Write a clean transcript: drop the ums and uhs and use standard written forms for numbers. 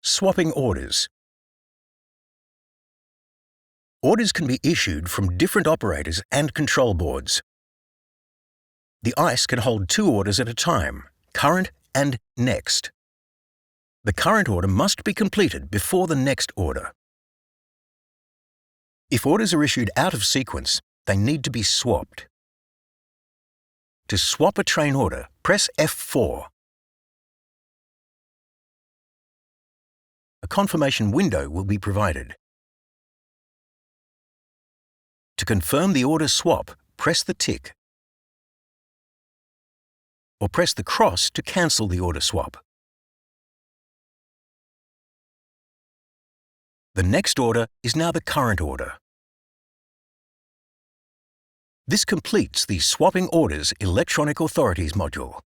Swapping orders. Orders can be issued from different operators and control boards. The ICE can hold 2 orders at a time, current and next. The current order must be completed before the next order. If orders are issued out of sequence, they need to be swapped. To swap a train order, press F4. A confirmation window will be provided. To confirm the order swap, press the tick, or press the cross to cancel the order swap. The next order is now the current order. This completes the Swapping Orders Electronic Authorities module.